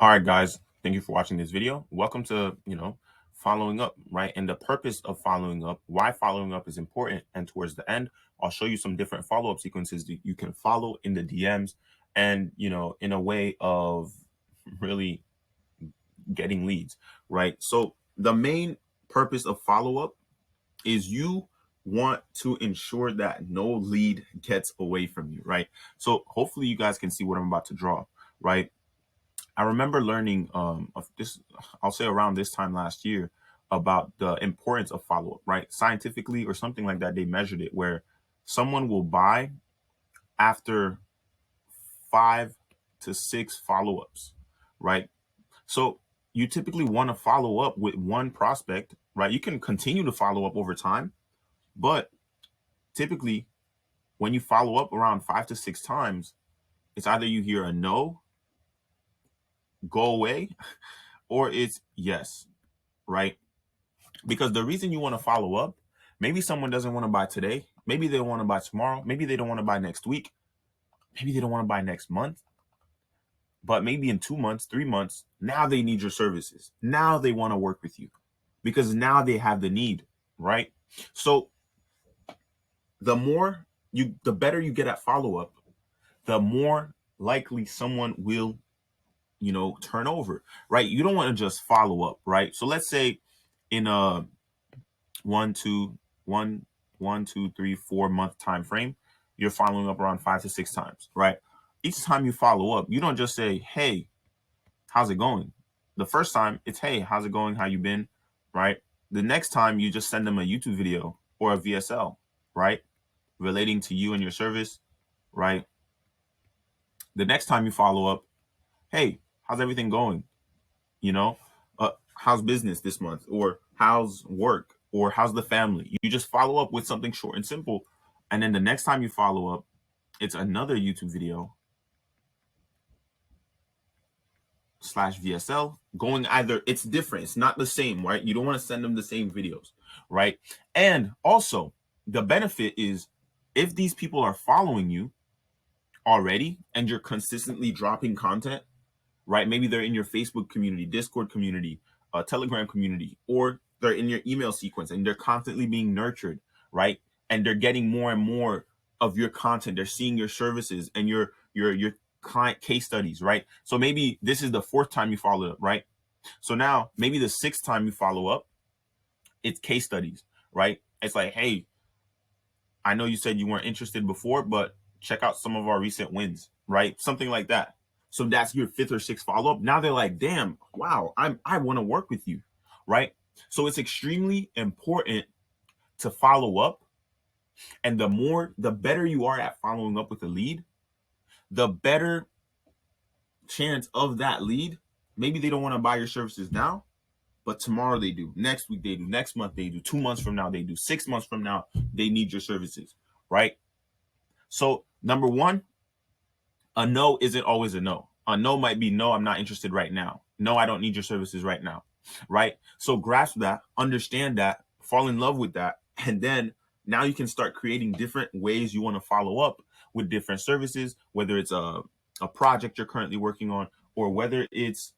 All right, guys, thank you for watching this video. Welcome to, following up, right? And the purpose of following up, why following up is important. And towards the end, I'll show you some different follow-up sequences that you can follow in the DMs and, in a way of really getting leads, right? So the main purpose of follow-up is you want to ensure that no lead gets away from you, right? So hopefully you guys can see what I'm about to draw, right? I remember learning of this, I'll say around this time last year, about the importance of follow up, right? Scientifically or something like that, they measured it where someone will buy after 5 to 6 follow ups, right? So you typically want to follow up with one prospect, right? You can continue to follow up over time, but typically when you follow up around 5 to 6 times, it's either you hear a no, go away, or it's yes, right? Because the reason you want to follow up, maybe someone doesn't want to buy today, maybe they want to buy tomorrow, maybe they don't want to buy next week, maybe they don't want to buy next month, but maybe in 2 months, 3 months, now they need your services. Now they want to work with you because now they have the need, right? So the better you get at follow up, the more likely someone will, turn over, right? You don't want to just follow up, right? So let's say in a one, two, one, 1, 2, 3, 4 month time frame, you're following up around 5 to 6 times, right? Each time you follow up, you don't just say, "Hey, how's it going?" The first time, it's, "Hey, how's it going? How you been?" Right? The next time, you just send them a YouTube video or a VSL, right, relating to you and your service, right? The next time you follow up, "Hey, how's everything going? You know, how's business this month, or how's work, or how's the family?" You just follow up with something short and simple, and then the next time you follow up, it's another YouTube video slash VSL going, either it's different, it's not the same, right? You don't want to send them the same videos, right? And also, the benefit is, if these people are following you already and you're consistently dropping content, right? Maybe they're in your Facebook community, Discord community, Telegram community, or they're in your email sequence and they're constantly being nurtured, right? And they're getting more and more of your content. They're seeing your services and your client case studies, right? So maybe this is the 4th time you follow up, right? So now maybe the 6th time you follow up, it's case studies, right? It's like, "Hey, I know you said you weren't interested before, but check out some of our recent wins," right? Something like that. So that's your 5th or 6th follow up. Now they're like, "Damn, wow, I want to work with you," right? So it's extremely important to follow up. And the better you are at following up with a lead, the better chance of that lead. Maybe they don't want to buy your services now, but tomorrow they do, next week they do, next month they do, 2 months from now they do, 6 months from now they need your services, right? So number one, a no isn't always a no. A no might be, "No, I'm not interested right now. No, I don't need your services right now," right? So grasp that, understand that, fall in love with that, and then now you can start creating different ways you want to follow up with different services, whether it's a project you're currently working on, or whether it's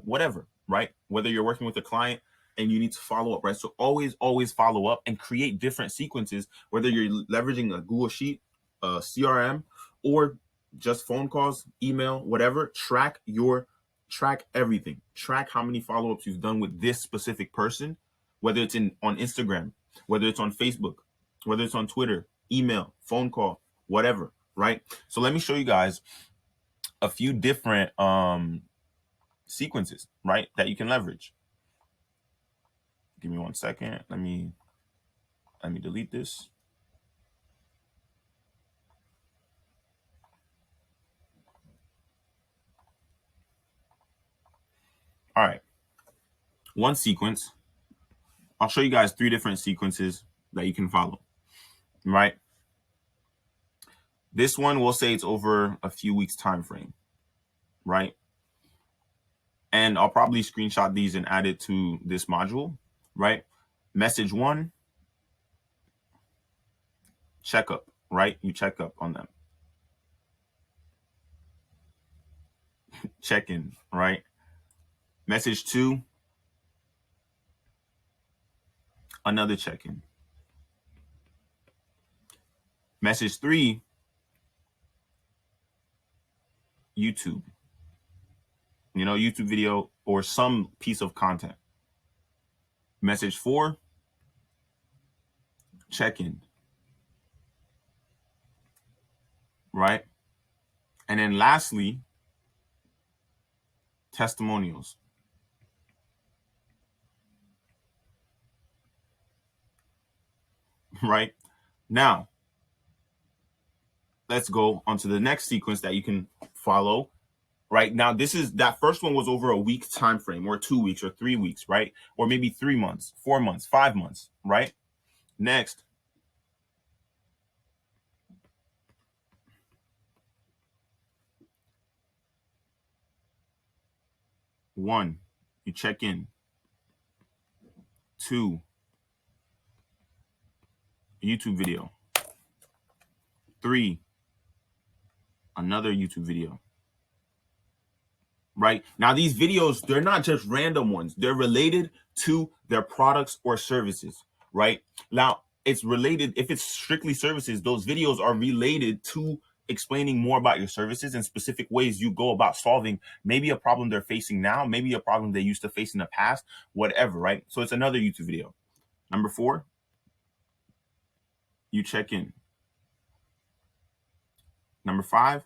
whatever, right? Whether you're working with a client and you need to follow up, right? So always follow up and create different sequences, whether you're leveraging a Google Sheet, a CRM, or just phone calls, email, whatever. Track everything. Track how many follow-ups you've done with this specific person, whether it's on Instagram, whether it's on Facebook, whether it's on Twitter, email, phone call, whatever, right? So let me show you guys a few different sequences, right, that you can leverage. Give me 1 second. Let me delete this. All right. One sequence. I'll show you guys 3 different sequences that you can follow, right? This one, we'll say it's over a few weeks time frame, right? And I'll probably screenshot these and add it to this module, right? Message 1, checkup, right? You check up on them. check-in, right? Message 2, another check-in. Message 3, YouTube. YouTube video or some piece of content. Message 4, check-in, right? And then lastly, testimonials. Right? Now, let's go on to the next sequence that you can follow. Right now, that first one was over a week time frame, or 2 weeks, or 3 weeks, right? Or maybe 3 months, 4 months, 5 months, right? Next, one, you check in. 2, YouTube video. 3, another YouTube video. Right now, these videos, they're not just random ones. They're related to their products or services. Right now, it's related. If it's strictly services, those videos are related to explaining more about your services and specific ways you go about solving maybe a problem they're facing now, maybe a problem they used to face in the past, whatever. Right? So it's another YouTube video. Number 4, you check in. Number 5,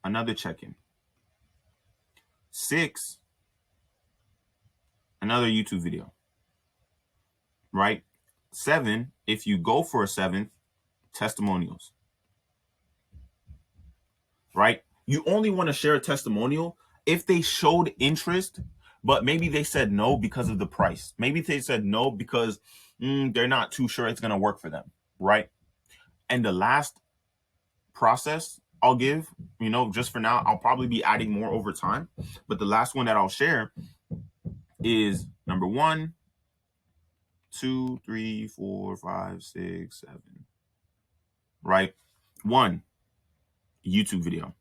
another check-in. 6, another YouTube video. Right? 7, if you go for a 7th, testimonials. Right? You only want to share a testimonial if they showed interest, but maybe they said no because of the price. Maybe they said no because they're not too sure it's going to work for them. Right? And the last process I'll give, just for now, I'll probably be adding more over time. But the last one that I'll share is number 1, 2, 3, 4, 5, 6, 7. Right? 1, YouTube video.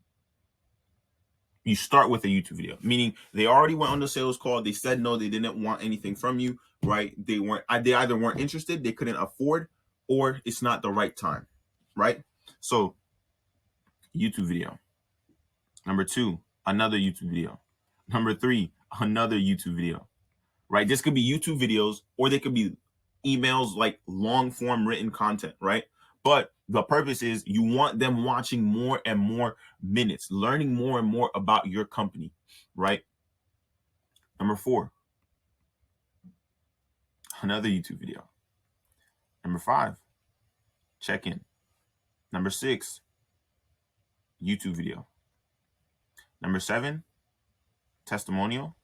You start with a YouTube video, meaning they already went on the sales call. They said no, they didn't want anything from you, right? They either weren't interested, they couldn't afford, or it's not the right time, right? So YouTube video. Number 2, another YouTube video. Number 3, another YouTube video, right? This could be YouTube videos, or they could be emails, like long form written content, right? But the purpose is you want them watching more and more minutes, learning more and more about your company, right? Number 4, another YouTube video. Number 5, check in. Number 6, YouTube video. Number 7, testimonial.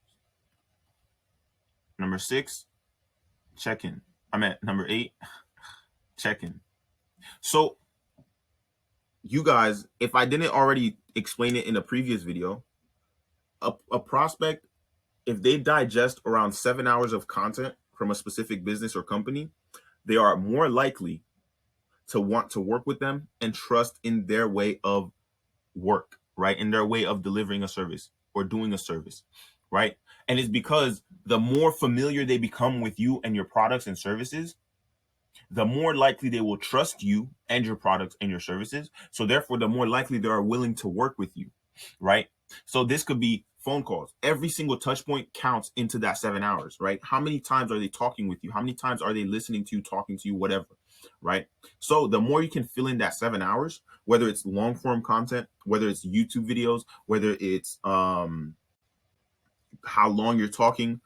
Number 6, check in. Number 8, check in. So you guys, if I didn't already explain it in a previous video, a prospect, if they digest around 7 hours of content from a specific business or company, they are more likely to want to work with them and trust in their way of work, right? In their way of delivering a service or doing a service, right? And it's because the more familiar they become with you and your products and services, the more likely they will trust you and your products and your services. So therefore, the more likely they are willing to work with you, right? So this could be phone calls. Every single touch point counts into that 7 hours, right? How many times are they talking with you? How many times are they listening to you, talking to you, whatever, right? So the more you can fill in that 7 hours, whether it's long form content, whether it's YouTube videos, whether it's how long you're talking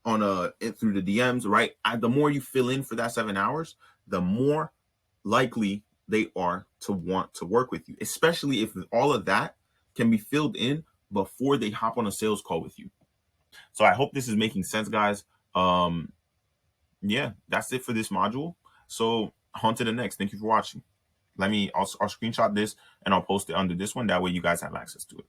on through the DMs, right? The more you fill in for that 7 hours, the more likely they are to want to work with you, especially if all of that can be filled in before they hop on a sales call with you. So I hope this is making sense, guys. Yeah, that's it for this module. So on to the next. Thank you for watching. I'll screenshot this and I'll post it under this one. That way you guys have access to it.